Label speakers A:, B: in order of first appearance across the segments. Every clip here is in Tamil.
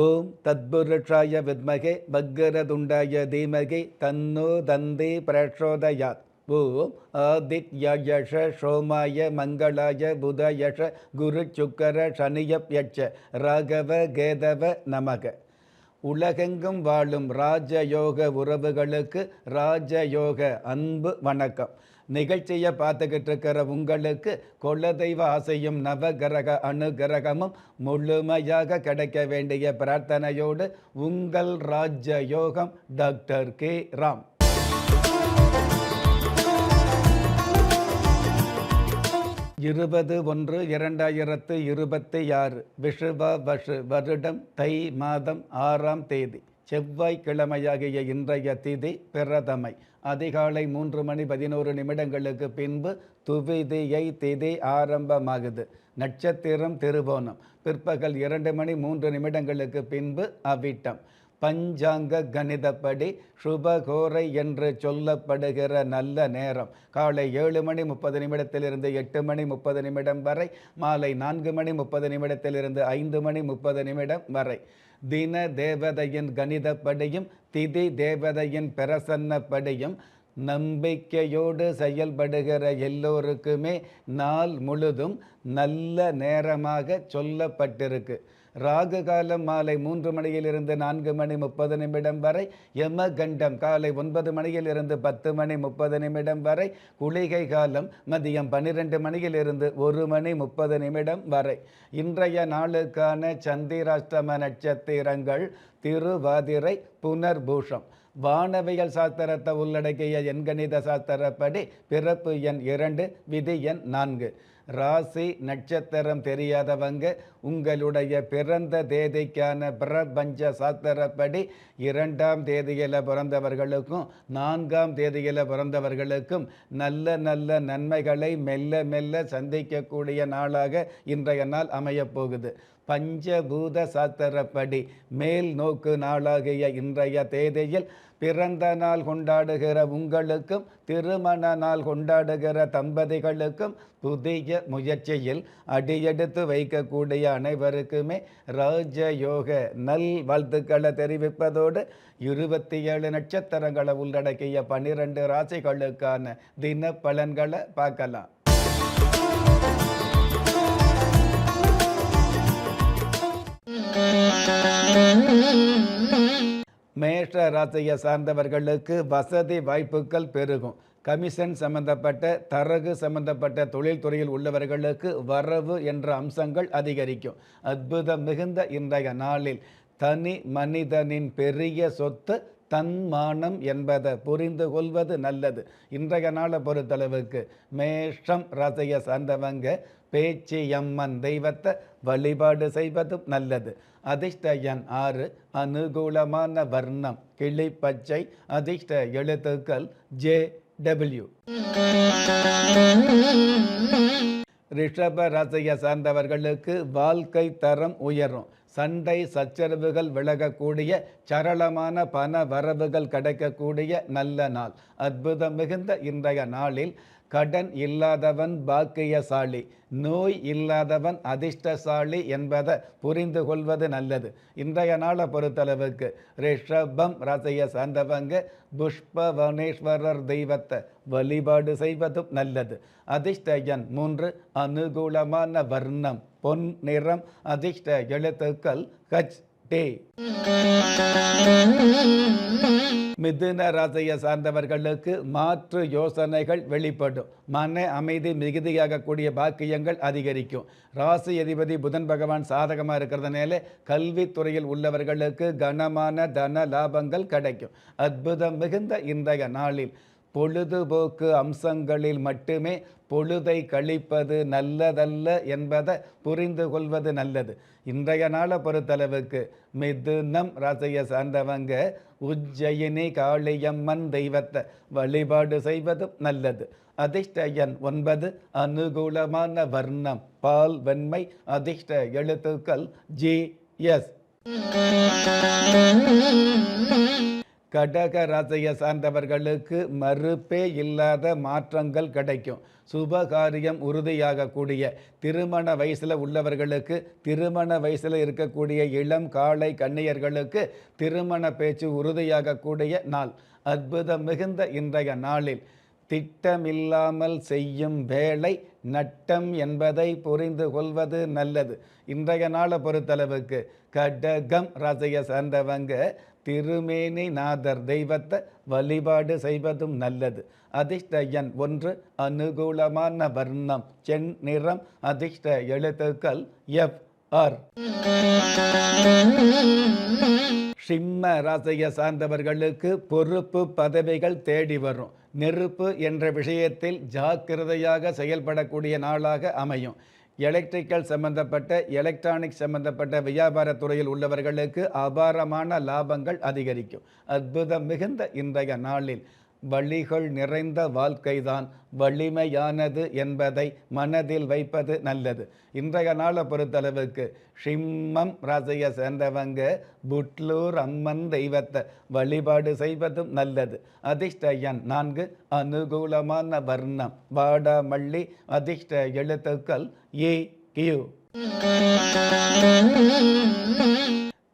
A: ஓம் தத்புருஷாய வித்மகே வக்கரதுண்டாய தீமகி தன்னோ தந்தி பிரச்சோதயாத். ஓம் ஆதித்யயஷ சோமாய மங்களாய புதயஷ குரு சுக்கர சனியப்யட்ச ராகவ கேதவ நமக. உலகெங்கும் வாழும் ராஜயோக உறவுகளுக்கு ராஜயோக அன்பு வணக்கம். நிகழ்ச்சியை பார்த்துக்கிட்டு இருக்கிற உங்களுக்கு குலதெய்வ ஆசையும் நவகிரக அனுகிரகமும் முழுமையாக கிடைக்க வேண்டிய பிரார்த்தனையோடு உங்கள் ராஜயோகம் டாக்டர் கே ராம். இருபது 1/2026 விஷுவ வஷு வருடம் தை மாதம் 6ஆம் தேதி செவ்வாய்க்கிழமையாகிய இன்றைய திதி பிரதமை. அதிகாலை 3:11 பின்பு துவிதியை திதி ஆரம்பமாகுது. நட்சத்திரம் திருவோணம். பிற்பகல் 2:03 பின்பு அவிட்டம். பஞ்சாங்க கணிதப்படி சுபகோரை என்று சொல்லப்படுகிற நல்ல நேரம் காலை 7:30 8:30 வரை, மாலை 4:30 5:30 வரை. தின தேவதையின் கணிதப்படியும் திதி தேவதையின் பிரசன்னப்படியும் நம்பிக்கையோடு செயல்படுகிற எல்லோருக்குமே நாள் முழுதும் நல்ல நேரமாக சொல்லப்பட்டிருக்கு. ராகு காலம் மாலை 3 4:30 வரை, யமகண்டம் காலை 9 10:30 வரை, குளிகை காலம் மதியம் 12 1:30 வரை. இன்றைய நாளுக்கான சந்திராஷ்டம நட்சத்திரங்கள் திருவாதிரை, புனர்பூஷம். வானவியல் சாஸ்திரத்தை உள்ளடக்கிய எண்கணித சாஸ்திரப்படி பிறப்பு எண் 2, விதி எண் 4. ராசி நட்சத்திரம் தெரியாதவங்க உங்களுடைய பிறந்த தேதிக்கான பிரபஞ்ச சாஸ்திரப்படி 2ஆம் தேதியில் பிறந்தவர்களுக்கும் 4ஆம் தேதியில் பிறந்தவர்களுக்கும் நல்ல நல்ல நன்மைகளை மெல்ல மெல்ல சந்திக்கக்கூடிய நாளாக இன்றைய நாள் அமையப்போகுது. பஞ்சபூத சாஸ்திரப்படி மேல் நோக்கு நாளாகிய இன்றைய தேதியில் பிறந்த நாள் கொண்டாடுகிற உங்களுக்கும் திருமண நாள் கொண்டாடுகிற தம்பதிகளுக்கும் புதிய முயற்சியில் அடியெடுத்து வைக்கக்கூடிய அனைவருக்குமே ராஜயோக நல் வாழ்த்துக்களை தெரிவிப்பதோடு 27 நட்சத்திரங்களை உள்ளடக்கிய 12 ராசிகளுக்கான தின பலன்களை பார்க்கலாம். மேஷ ராசியை சார்ந்தவர்களுக்கு வசதி வாய்ப்புகள் பெருகும். கமிஷன் சம்பந்தப்பட்ட தரகு சம்பந்தப்பட்ட தொழில்துறையில் உள்ளவர்களுக்கு வரவு என்ற அம்சங்கள் அதிகரிக்கும். அற்புதம் மிகுந்த இன்றைய நாளில் தனி மனிதனின் பெரிய சொத்து தன்மானம் என்பதை புரிந்து கொள்வது நல்லது. இன்றைய நாளை பொறுத்தளவுக்கு மேஷம் ராசியை சார்ந்தவங்க பேச்சியம்மன் தெய்வத்தை வழிபாடு செய்வதும் நல்லது. அதிர்ஷ்ட எண் 6, அனுகூலமான வர்ணம் கிளி பச்சை, அதிர்ஷ்ட எழுத்துக்கள் JW. ரிஷப ராசியை சார்ந்தவர்களுக்கு வாழ்க்கை தரம் உயரும். சண்டை சச்சரவுகள் விலகக்கூடிய சரளமான பண வரவுகள் கிடைக்கக்கூடிய நல்ல நாள். அற்புதம் மிகுந்த இன்றைய நாளில் கடன் இல்லாதவன் பாக்கியசாலி, நோய் இல்லாதவன் அதிர்ஷ்டசாலி என்பதை புரிந்து கொள்வது நல்லது. இன்றைய நாளை பொறுத்தளவுக்கு ரிஷபம் ராசியை சார்ந்தவங்க புஷ்பவனேஸ்வரர் தெய்வத்தை வழிபாடு செய்வதும் நல்லது. அதிர்ஷ்ட எண் 3, அனுகூலமான வர்ணம் பொன் நிறம், அதிர்ஷ்ட எழுத்துக்கள் HT. மிதுன ராசியை சார்ந்தவர்களுக்கு மாற்று யோசனைகள் வெளிப்படும். மன அமைதி மிகுதியாகக்கூடிய பாக்கியங்கள் அதிகரிக்கும். ராசி அதிபதி புதன் பகவான் சாதகமாக இருக்கிறதுனால கல்வித்துறையில் உள்ளவர்களுக்கு கனமான தன லாபங்கள் கிடைக்கும். அற்புதம் மிகுந்த இன்றைய நாளில் பொழுதுபோக்கு அம்சங்களில் மட்டுமே பொழுதை கழிப்பது நல்லதல்ல என்பதை புரிந்து கொள்வது நல்லது. இன்றைய நாளை பொறுத்தளவுக்கு மிதுனம் ராசியை சார்ந்தவங்க உஜ்ஜயினி காளியம்மன் தெய்வத்தை வழிபாடு செய்வதும் நல்லது. அதிர்ஷ்ட எண் 9, அனுகூலமான வர்ணம் பால் வெண்மை, அதிர்ஷ்ட எழுத்துக்கள் GS. கடக ராசியை சார்ந்தவர்களுக்கு மறுப்பே இல்லாத மாற்றங்கள் கிடைக்கும். சுபகாரியம் உறுதியாகக்கூடிய திருமண வயசில் உள்ளவர்களுக்கு, திருமண வயசில் இருக்கக்கூடிய இளம் காளை கன்னியர்களுக்கு திருமண பேச்சு உறுதியாகக்கூடிய நாள். அற்புதம் மிகுந்த இன்றைய நாளில் திட்டமில்லாமல் செய்யும் வேலை நட்டம் என்பதை புரிந்து கொள்வது நல்லது. இன்றைய நாளை பொறுத்தளவுக்கு கடகம் ராசியை சார்ந்தவங்க திருமேனி நாதர் தெய்வத்தை வழிபாடு செய்வதும் நல்லது. அதிர்ஷ்ட எண் 1, அனுகூலமான வர்ணம் சென் நிறம், அதிர்ஷ்ட எழுத்துக்கள் FR. சிம்ம ராசியை சார்ந்தவர்களுக்கு பொறுப்பு பதவிகள் தேடி வரும். நெருப்பு என்ற விஷயத்தில் ஜாக்கிரதையாக செயல்படக்கூடிய நாளாக அமையும். எலக்ட்ரிக்கல் சம்பந்தப்பட்ட, எலக்ட்ரானிக் சம்பந்தப்பட்ட வியாபார துறையில் உள்ளவர்களுக்கு அபாரமான லாபங்கள் அதிகரிக்கும். அற்புதம் மிகுந்த இன்றைய நாளில் வழிகள் நிறைந்த வாழ்க்கைதான் வலிமையானது என்பதை மனதில் வைப்பது நல்லது. இன்றைய நாளை பொறுத்தளவுக்கு சிம்மம் ராசியை சேர்ந்தவங்க புட்லூர் அம்மன் தெய்வத்தை வழிபாடு செய்வதும் நல்லது. அதிர்ஷ்ட எண் 4, அனுகூலமான வர்ணம் வாடாமல்லி, அதிர்ஷ்ட எழுத்துக்கள் EQ.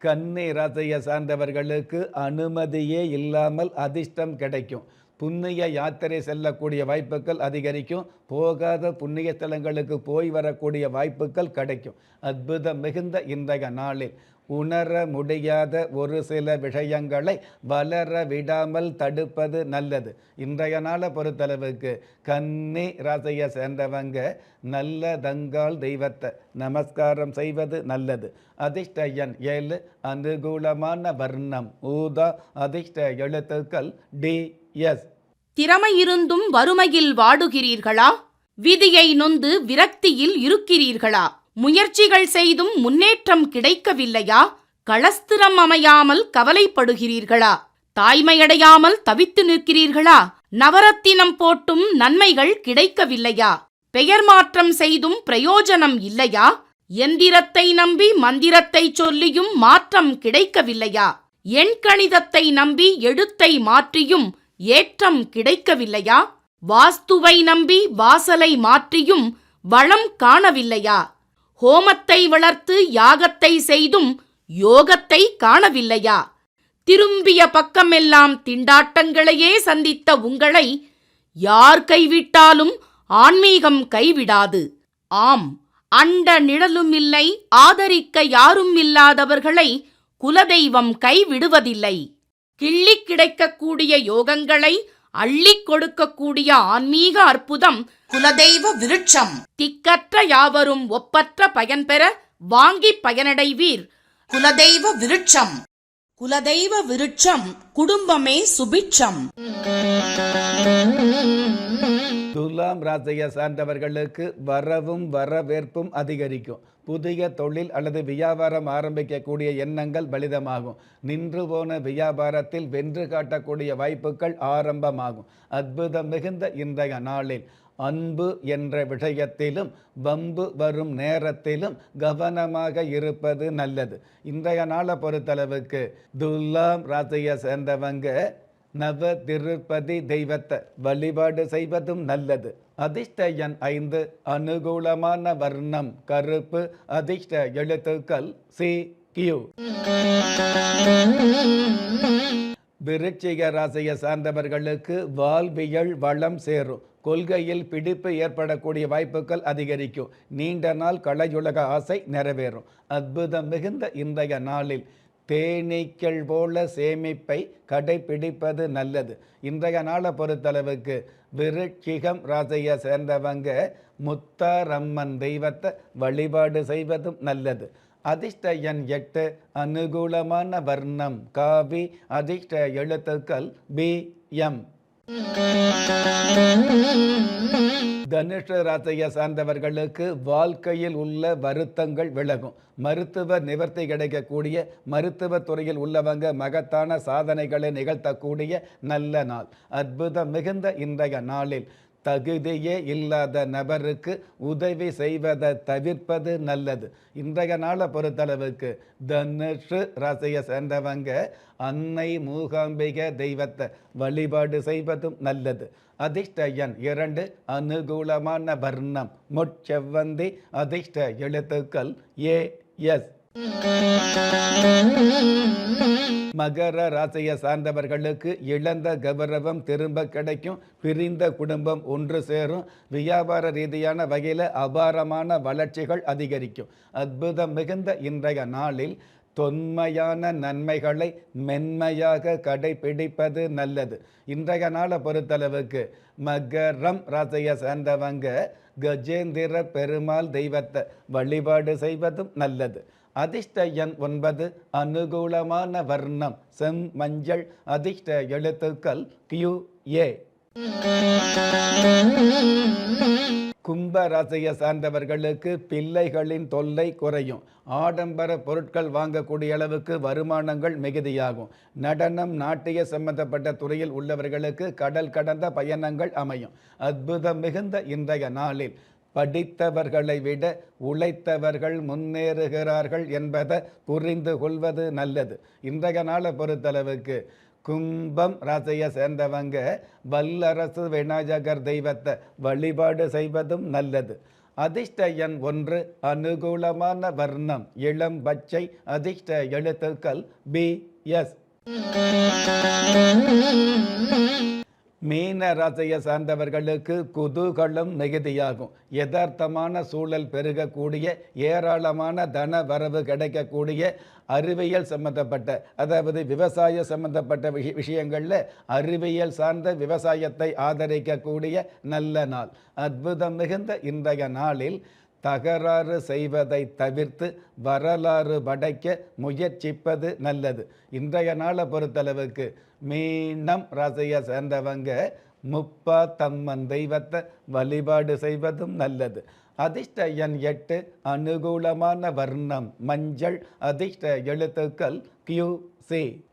A: கன்னி ராசியை சார்ந்தவர்களுக்கு அனுமதியே இல்லாமல் அதிர்ஷ்டம் கிடைக்கும். புண்ணிய யாத்திரை செல்லக்கூடிய வாய்ப்புகள் அதிகரிக்கும். போகாத புண்ணிய ஸ்தலங்களுக்கு போய் வரக்கூடிய வாய்ப்புகள் கிடைக்கும். அற்புதம் மிகுந்த இன்றைய நாளில் உணர முடியாத ஒரு சில விஷயங்களை வளர விடாமல் தடுப்பது நல்லது. இன்றைய நாளை பொறுத்தளவுக்கு கன்னி ராசியை சேர்ந்தவங்க நல்ல தங்கால் தெய்வத்தை நமஸ்காரம் செய்வது நல்லது. அதிர்ஷ்ட எண் 7, அனுகூலமான வர்ணம் ஊதா, அதிர்ஷ்ட எழுத்துக்கள் DS.
B: திறமை இருந்தும் வறுமையில் வாடுகிறீர்களா? விதியை நொந்து விரக்தியில் இருக்கிறீர்களா? முயற்சிகள் செய்தும் முன்னேற்றம் கிடைக்கவில்லையா? களஸ்திரம் அமையாமல் கவலைப்படுகிறீர்களா? தாய்மையடையாமல் தவித்து நிற்கிறீர்களா? நவரத்தினம் போட்டும் நன்மைகள் கிடைக்கவில்லையா? பெயர் மாற்றம் செய்தும் பிரயோஜனம் இல்லையா? எந்திரத்தை நம்பி மந்திரத்தை சொல்லியும் மாற்றம் கிடைக்கவில்லையா? எண்கணிதத்தை நம்பி எழுத்தை மாற்றியும் ஏற்றம் கிடைக்கவில்லையா? வாஸ்துவை நம்பி வாசலை மாற்றியும் வளம் காணவில்லையா? ஹோமத்தை வளர்த்து யாகத்தை செய்தும் யோகத்தை காணவில்லையா? திரும்பிய பக்கமெல்லாம் திண்டாட்டங்களையே சந்தித்த உங்களை யார் கைவிட்டாலும் ஆன்மீகம் கைவிடாது. ஆம், அண்ட நிழலும் இல்லை, ஆதரிக்க யாரும் இல்லாதவர்களை குலதெய்வம் கைவிடுவதில்லை. கிள்ளி கிடைக்கக்கூடிய யோகங்களை அள்ளிக் கொடுக்கக்கூடிய ஆன்மீக அற்புதம் குலதெய்வ விருட்சம். திக்கற்ற யாவரும் ஒப்பற்ற பயன்பெற வாங்கி பயனடைவீர். குலதெய்வ விருட்சம். குலதெய்வ விருட்சம் குடும்பமே சுபிட்சம்.
A: துலாம் ராசியை சார்ந்தவர்களுக்கு வரவும் வரவேற்பும் அதிகரிக்கும். புதிய தொழில் அல்லது வியாபாரம் ஆரம்பிக்கக்கூடிய எண்ணங்கள் பலிதமாகும். நின்று போன வியாபாரத்தில் வென்று காட்டக்கூடிய வாய்ப்புகள் ஆரம்பமாகும். அற்புதம் மிகுந்த இன்றைய நாளில் அன்பு என்ற விஷயத்திலும் வம்பு வரும் நேரத்திலும் கவனமாக இருப்பது நல்லது. இன்றைய நாளை பொறுத்தளவுக்கு துலாம் ராசியை சேர்ந்தவங்க நவ திருப்பதி தெய்வத்தை வழிபாடு செய்வதும் நல்லது. அதிர்ஷ்ட எண் 5, அனுகூலமான வர்ணம் கருப்பு, அதிர்ஷ்ட எழுத்துக்கள் CQ. விருச்சிக ராசியை சார்ந்தவர்களுக்கு வாழ்வியல் வளம் சேரும். கொள்கையில் பிடிப்பு ஏற்படக்கூடிய வாய்ப்புகள் அதிகரிக்கும். நீண்ட நாள் கலையுலக ஆசை நிறைவேறும். அற்புதம் மிகுந்த இன்றைய நாளில் தேனீக்கள் போல சேமிப்பை கடைபிடிப்பது நல்லது. இன்றைய நாளை பொறுத்தளவுக்கு விருச்சிகம் ராசியை சேர்ந்தவங்க முத்தாரம்மன் தெய்வத்தை வழிபாடு செய்வதும் நல்லது. அதிர்ஷ்ட எண் 8, அனுகூலமான வர்ணம் காவி, அதிர்ஷ்ட எழுத்துக்கள் BM. தனுஷ ராசியை சார்ந்தவர்களுக்கு வாழ்க்கையில் உள்ள வருத்தங்கள் விலகும். மருத்துவ நிவர்த்தி கிடைக்கக்கூடிய, மருத்துவ துறையில் உள்ளவங்க மகத்தான சாதனைகளை நிகழ்த்தக்கூடிய நல்ல நாள். அற்புதம் மிகுந்த இன்றைய நாளில் தகுதியே இல்லாத நபருக்கு உதவி செய்வதை தவிர்ப்பது நல்லது. இன்றைய நாளை பொறுத்தளவுக்கு தனுஷு ராசியை சேர்ந்தவங்க அன்னை மூகாம்பிகை தெய்வத்தை வழிபாடு செய்வதும் நல்லது. அதிர்ஷ்ட எண் 2, அனுகூலமான வர்ணம் முட்செவ்வந்தி, அதிர்ஷ்ட எழுத்துக்கள் AS. மகர ராசியை சார்ந்தவர்களுக்கு இழந்த கௌரவம் திரும்ப கிடைக்கும். பிரிந்த குடும்பம் ஒன்று சேரும். வியாபார ரீதியான வகையில் அபாரமான வளர்ச்சிகள் அதிகரிக்கும். அற்புதம் மிகுந்த இன்றைய நாளில் தொன்மையான நன்மைகளை மென்மையாக கடைபிடிப்பது நல்லது. இன்றைய நாளை பொறுத்தளவுக்கு மகரம் ராசியை சேர்ந்தவங்க கஜேந்திர பெருமாள் தெய்வத்தை வழிபாடு செய்வதும் நல்லது. அதிர்ஷ்ட எண் 9, அனுகூலமான வர்ணம் செம்மஞ்சள், அதிர்ஷ்ட எழுத்துக்கள் QA. கும்ப ராசியை சார்ந்தவர்களுக்கு பிள்ளைகளின் தொல்லை குறையும். ஆடம்பர பொருட்கள் வாங்கக்கூடிய அளவுக்கு வருமானங்கள் மிகுதியாகும். நடனம் நாட்டிய சம்பந்தப்பட்ட துறையில் உள்ளவர்களுக்கு கடல் கடந்த பயணங்கள் அமையும். அற்புதம் மிகுந்த இன்றைய நாளில் படித்தவர்களை விட உழைத்தவர்கள் முன்னேறுகிறார்கள் என்பதை புரிந்து கொள்வது நல்லது. இன்றைய நாளை பொறுத்தளவுக்கு கும்பம் ராசியை சேர்ந்தவங்க வல்லரசு விநாயகர் தெய்வத்தை வழிபாடு செய்வதும் நல்லது. அதிர்ஷ்ட எண் 1, அனுகூலமான வர்ணம் இளம் பச்சை, அதிர்ஷ்ட எழுத்துக்கள் BS. மீன ராசியை சார்ந்தவர்களுக்கு குதூகலம் மிகுதியாகும். யதார்த்தமான சூழல் பெருகக்கூடிய, ஏராளமான தன வரவு கிடைக்கக்கூடிய, அறிவியல் சம்பந்தப்பட்ட அதாவது விவசாய சம்பந்தப்பட்ட விஷயங்களில் அறிவியல் சார்ந்த விவசாயத்தை ஆதரிக்கக்கூடிய நல்ல நாள். அற்புதம் மிகுந்த இன்றைய நாளில் தகராறு செய்வதை தவிர்த்து வரலாறு படைக்க முயற்சிப்பது நல்லது. இன்றைய நாளை பொறுத்தளவுக்கு மீனம் ராசியை சேர்ந்தவங்க முப்பாத்தம்மன் தெய்வத்தை வழிபாடு செய்வதும் நல்லது. அதிர்ஷ்ட எண் 8, அனுகூலமான வர்ணம் மஞ்சள், அதிர்ஷ்ட எழுத்துக்கள் QC.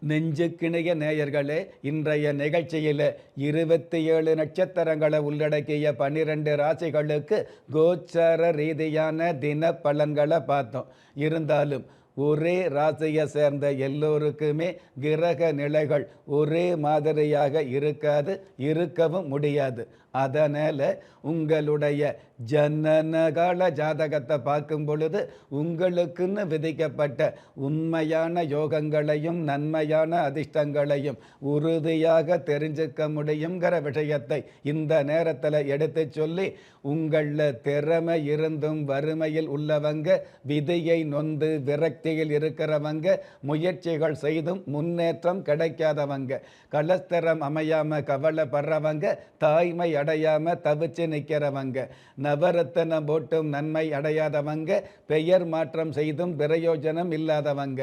A: நெஞ்சுக்கிணைய நேயர்களே, இன்றைய நிகழ்ச்சியில் 27 நட்சத்திரங்களை உள்ளடக்கிய 12 ராசிகளுக்கு கோச்சார ரீதியான தின பலன்களை பார்த்தோம். இருந்தாலும் ஒரே ராசியை சேர்ந்த எல்லோருக்குமே கிரக நிலைகள் ஒரே மாதிரியாக இருக்காது, இருக்கவும் முடியாது. அதனால் உங்களுடைய ஜனனகால ஜாதகத்தை பார்க்கும் பொழுது உங்களுக்குன்னு விதிக்கப்பட்ட உண்மையான யோகங்களையும் நன்மையான அதிர்ஷ்டங்களையும் உறுதியாக தெரிஞ்சுக்க முடியுங்கிற விஷயத்தை இந்த நேரத்தில் எடுத்து சொல்லி, உங்களில் திறமை இருந்தும் வறுமையில் உள்ளவங்க, விதியை நொந்து விரக்தியில் இருக்கிறவங்க, முயற்சிகள் செய்தும் முன்னேற்றம் கிடைக்காதவங்க, கலஸ்தரம் அமையாமல் கவலைப்படுறவங்க, தாய்மை அடையாமல் தவிச்சு நிற்கிறவங்க, நவரத்தனம் போட்டும் நன்மை அடையாதவங்க, பெயர் மாற்றம் செய்தும் பிரயோஜனம் இல்லாதவங்க,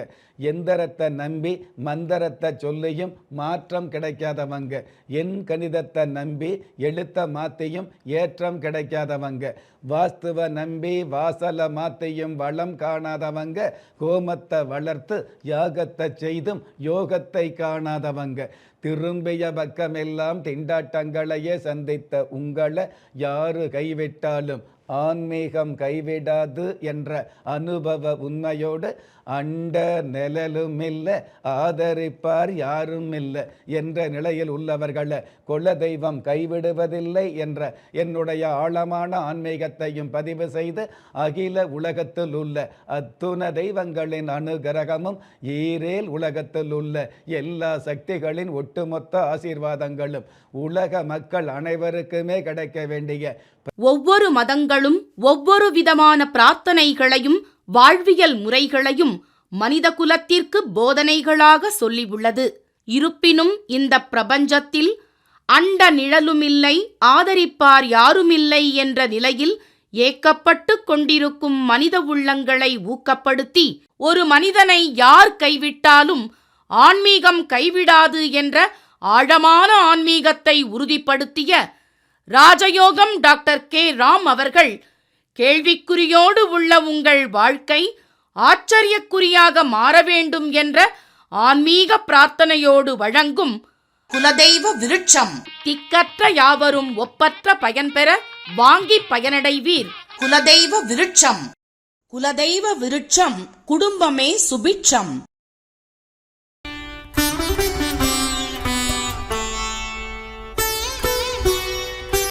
A: எந்திரத்தை நம்பி மந்திரத்தை சொல்லியும் மாற்றம் கிடைக்காதவங்க, எண் கணிதத்தை நம்பி எழுத்த மாற்றியும் ஏற்றம் கிடைக்காதவங்க, வாஸ்துவ நம்பி வாசலை மாற்றியும் வளம் காணாதவங்க, கோமத்தை வளர்த்து யாகத்தை செய்தும் யோகத்தை காணாதவங்க, திரும்பிய பக்கமெல்லாம் திண்டாட்டங்களையே சந்தித்த உங்களை யாரு கைவிட்டாலும் ஆன்மீகம் கைவிடாது என்ற அனுபவ உண்மையோடு அண்ட நிழலும் இல்லை, ஆதரிப்பார் யாரும் இல்லை என்ற நிலையில் உள்ளவர்களை குலதெய்வம் கைவிடுவதில்லை என்ற என்னுடைய ஆழமான ஆன்மீகத்தையும் பதிவு செய்து அகில உலகத்தில் உள்ள அத்துண தெய்வங்களின் அனுகிரகமும் ஈரேல் உலகத்தில் உள்ள எல்லா சக்திகளின் ஒட்டுமொத்த ஆசீர்வாதங்களும் உலக மக்கள் அனைவருக்குமே கிடைக்க வேண்டிய
B: ஒவ்வொரு மதங்களும் ஒவ்வொரு விதமான பிரார்த்தனைகளையும் வாழ்வியல் முறைகளையும் மனித குலத்திற்கு போதனைகளாக சொல்லியுள்ளது. இருப்பினும் இந்த பிரபஞ்சத்தில் அண்ட நிழலுமில்லை, ஆதரிப்பார் யாருமில்லை என்ற நிலையில் ஏக்கப்பட்டு கொண்டிருக்கும் மனித உள்ளங்களை ஊக்கப்படுத்தி, ஒரு மனிதனை யார் கைவிட்டாலும் ஆன்மீகம் கைவிடாது என்ற ஆழமான ஆன்மீகத்தை உறுதிப்படுத்திய ராஜயோகம் டாக்டர் K. ராம் அவர்கள், கேள்விக்குறியோடு உள்ள உங்கள் வாழ்க்கை ஆச்சரியக்குறியாக மாற வேண்டும் என்ற ஆன்மீக பிரார்த்தனையோடு வழங்கும் குலதெய்வ விருட்சம். திக்கற்ற யாவரும் ஒப்பற்ற பயன்பெற வாங்கி பயனடைவீர். குலதெய்வ விருட்சம். குலதெய்வ விருட்சம் குடும்பமே சுபிட்சம்.